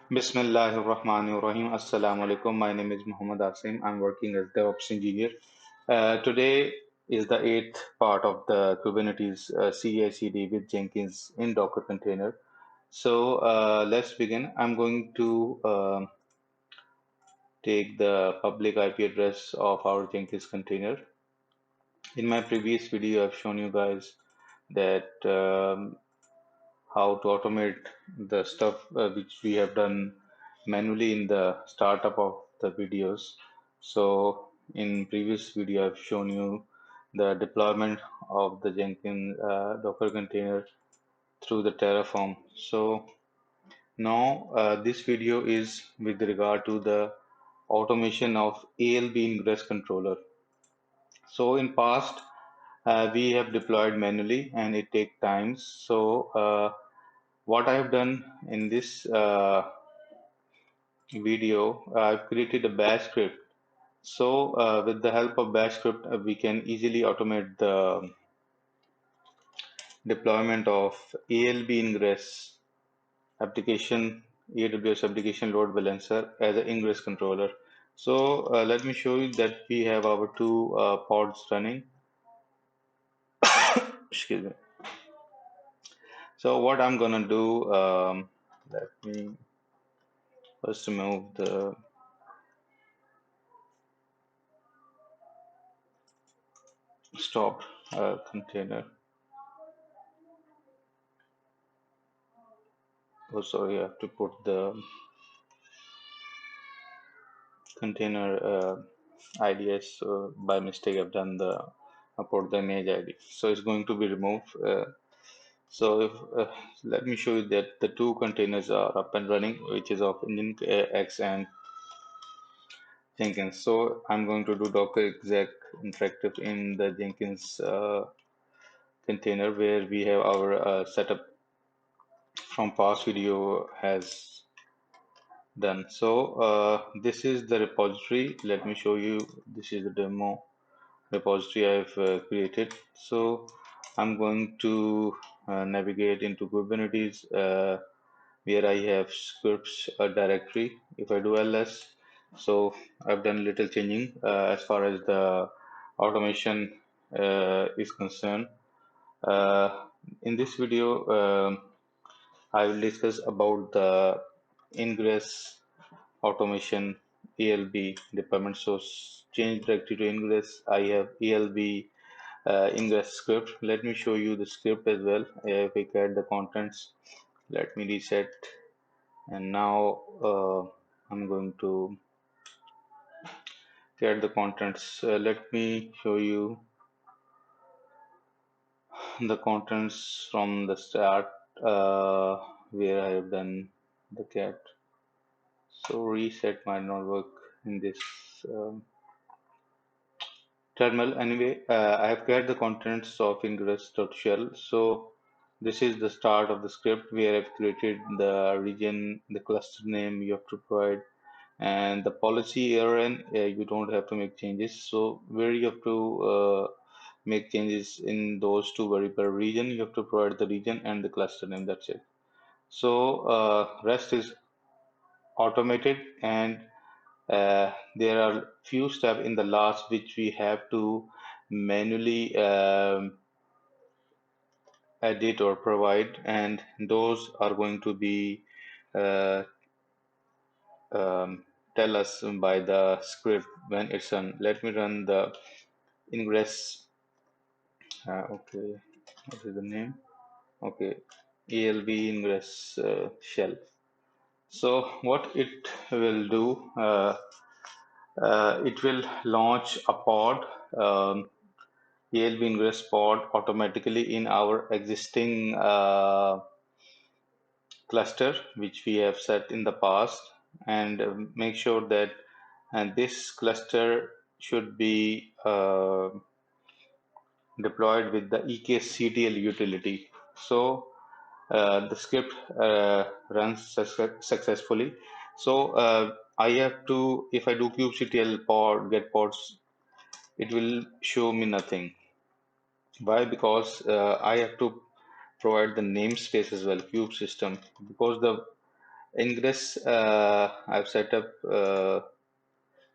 Bismillahirrahmanirrahim. Assalamu alaikum. My name is Muhammad Asim. I'm working as DevOps engineer. Today is the eighth part of the Kubernetes CI/CD with Jenkins in Docker container. So let's begin. I'm going to take the public IP address of our Jenkins container. In my previous video, I've shown you guys that how to automate the stuff which we have done manually in the startup of the videos. So in previous video, I've shown you the deployment of the Jenkins Docker container through the Terraform. So now this video is with regard to the automation of ALB Ingress controller. So in past, we have deployed manually and it take times. So what I have done in this video, I've created a bash script. So with the help of bash script, we can easily automate the deployment of ALB Ingress application, AWS application load balancer as an Ingress controller. So let me show you that we have our two pods running. Excuse me. So what I'm gonna do, let me first remove the stopped container. Oh, sorry, I have to put the container IDs. So by mistake, I've done the I put the image ID. So it's going to be removed. So if, let me show you that the two containers are up and running, which is of Nginx and Jenkins. So I'm going to do Docker exec interactive in the Jenkins container where we have our setup from past video has done. So this is the repository. Let me show you. This is the demo repository I've created. So I'm going to navigate into Kubernetes where I have scripts directory. If I do ls, so I've done little changing as far as the automation is concerned. Uh, in this video, I will discuss about the ingress automation ALB deployment. So change directory to ingress. I have ALB ingress script. Let me show you the script as well. If I get the contents, let me reset. And now I'm going to get the contents. Let me show you the contents from the start where I have done the cat. So reset might not work in this terminal. Anyway, I have created the contents of ingress.shell. So this is the start of the script where I've created the region, the cluster name you have to provide, and the policy ARN. You don't have to make changes. So where you have to make changes in those two variable region, you have to provide the region and the cluster name. That's it. So rest is automated and there are few steps in the last which we have to manually edit or provide, and those are going to be uh, um, tell us by the script when it's run. Let me run the ingress. Okay, what is the name? Okay, ALB ingress shell. So what it will do? It will launch a pod. ALB Ingress pod automatically in our existing cluster, which we have set in the past, and make sure that this cluster should be deployed with the EKS utility. So the script runs successfully. So I have to, if I do kubectl pod get pods, it will show me nothing. Why? Because I have to provide the namespace as well, kube system, because the Ingress I've set up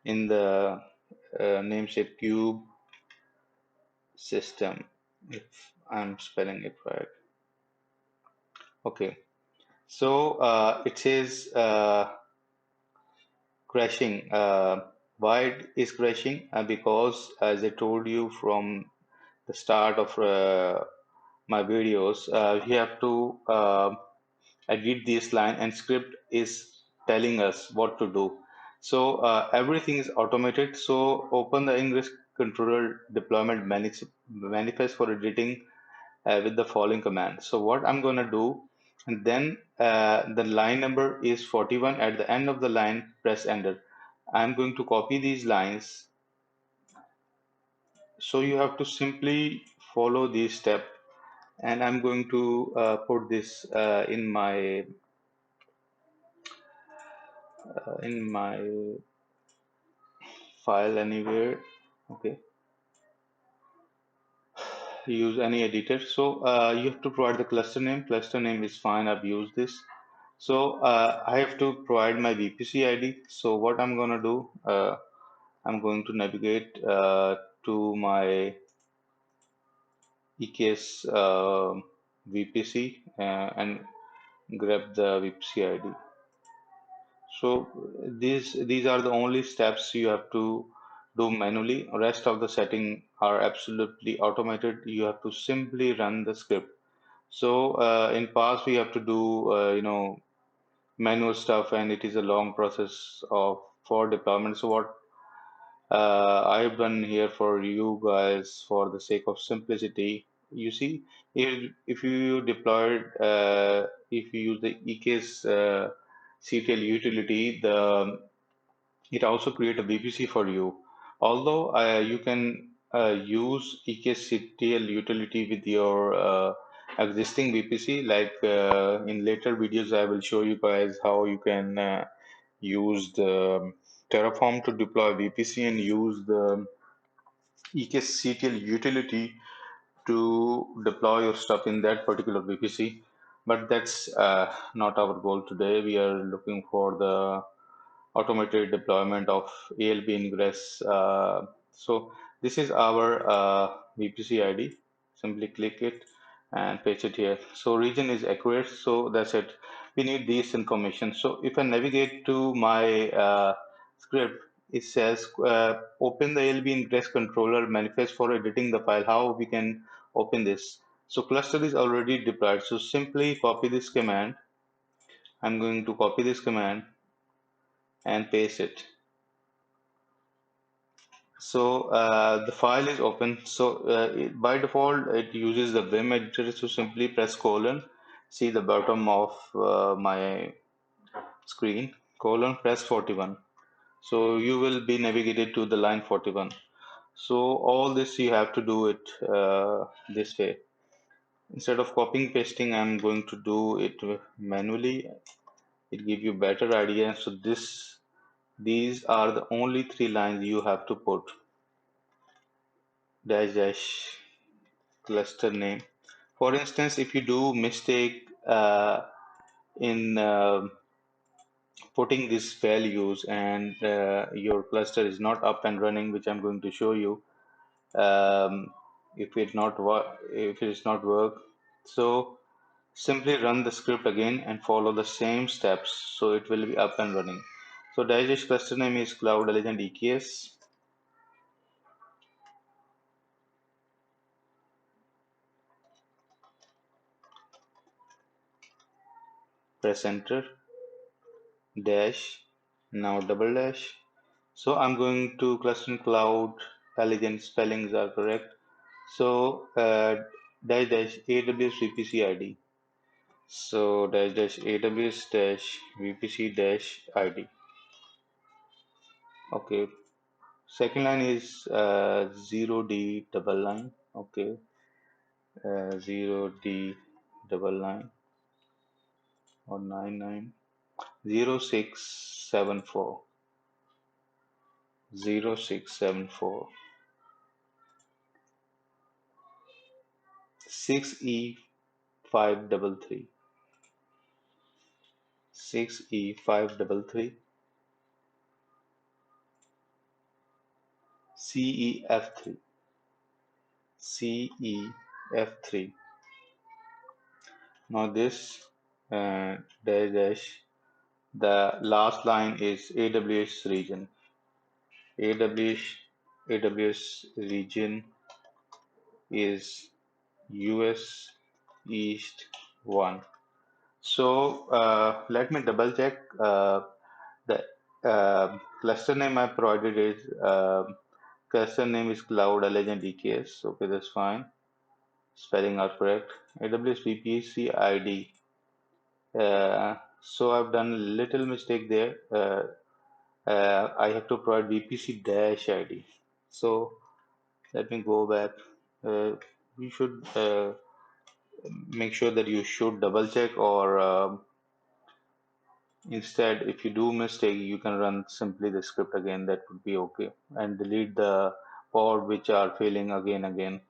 in the namespace cube system, if I'm spelling it right. Okay, so it says crashing. Why it is crashing? Because as I told you from the start of my videos, we have to edit this line, and script is telling us what to do. So everything is automated. So open the Ingress controller deployment manifest for editing with the following command. So what I'm going to do, and then the line number is 41. At the end of the line, press enter. I'm going to copy these lines. So you have to simply follow this step, and I'm going to put this in my file anywhere. Okay, use any editor. So you have to provide the cluster name. Cluster name is fine, I've used this. So I have to provide my VPC ID. So what I'm gonna do, I'm going to navigate to my EKS VPC and grab the VPC ID. So these are the only steps you have to do manually. Rest of the setting are absolutely automated. You have to simply run the script. So in past we have to do manual stuff, and it is a long process of for deployment. So what I've done here for you guys for the sake of simplicity. You see, if you deployed, if you use the EKS CTL utility, the it also create a VPC for you. Although you can use EKSCTL utility with your existing VPC, like in later videos, I will show you guys how you can use the Terraform to deploy VPC and use the EKSCTL utility to deploy your stuff in that particular VPC. But that's not our goal today. We are looking for the automated deployment of ALB Ingress. So this is our VPC ID. Simply click it and paste it here. So region is accurate. So that's it. We need this information. So if I navigate to my script, it says open the ALB Ingress controller manifest for editing the file. How we can open this? So cluster is already deployed. So simply copy this command. I'm going to copy this command and paste it. So the file is open. So by default, it uses the Vim editor. So simply press colon. See the bottom of my screen. Colon, press 41. So you will be navigated to the line 41. So all this you have to do it this way. Instead of copying pasting, I'm going to do it manually. It gives you better idea. So these are the only three lines you have to put. Dash dash cluster name. For instance, if you do mistake in putting these values, and your cluster is not up and running, which I'm going to show you, if it is not work, so simply run the script again and follow the same steps, so it will be up and running. So dash cluster name is Cloud Elegant EKS. Press enter. Dash, now double dash. So I'm going to cluster cloud, elegant spellings are correct. So dash dash AWS VPC ID. So dash dash AWS dash VPC dash ID. Okay. Second line is 0D double line. Okay. 0D double line or 99. 0674. 0674. 6E 533. 6E533 CEF3 CEF3. Now this dash, the last line is AWS region. AWS region is US East 1. So let me double check. The cluster name I provided is cluster name is Cloud Legend EKS. Okay, that's fine. Spelling are correct. AWS VPC ID. So I've done a little mistake there. I have to provide VPC dash ID. So let me go back. You should make sure that you should double check, or instead, if you do mistake, you can run simply the script again. That would be okay, and delete the pod which are failing again.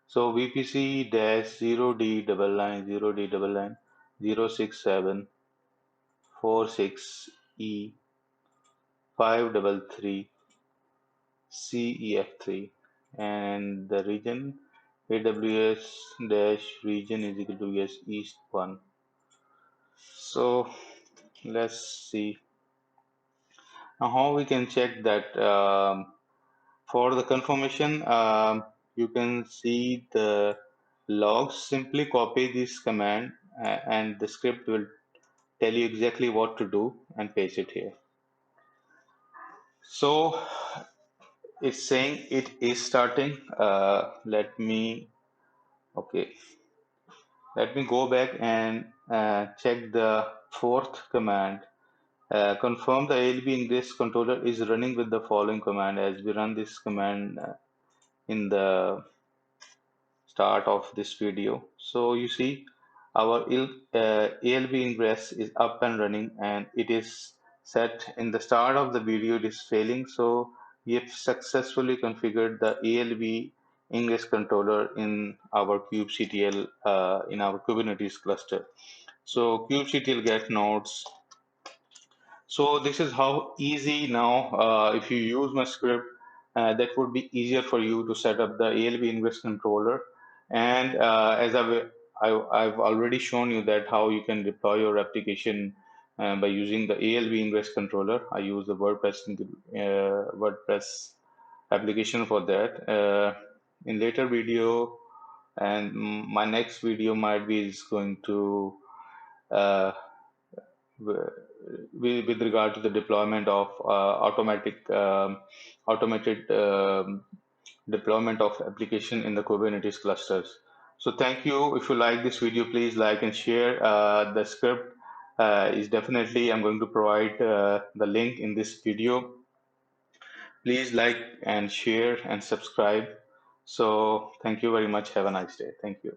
So VPC dash 0D double line 0D double line 06746E 533 CEF3, and the region AWS dash region is equal to US East 1. So let's see now how we can check that. For the confirmation, you can see the logs. Simply copy this command and the script will tell you exactly what to do and paste it here. So it's saying it is starting. Okay, let me go back and check the fourth command. Confirm the ALB Ingress controller is running with the following command. As we run this command in the start of this video. So you see our ALB Ingress is up and running, and it is set in the start of the video. It is failing. So we have successfully configured the ALB Ingress controller in our kubectl in our Kubernetes cluster. So kubectl get nodes. So this is how easy now, if you use my script, that would be easier for you to set up the ALB Ingress controller. And as I've already shown you that how you can deploy your application by using the ALB Ingress controller. I use the WordPress application for that. In later video, and my next video might be is going to uh, with regard to the deployment of automated deployment of application in the Kubernetes clusters. So thank you. If you like this video, please like and share. The script is definitely, I'm going to provide the link in this video. Please like and share and subscribe. So thank you very much. Have a nice day. Thank you.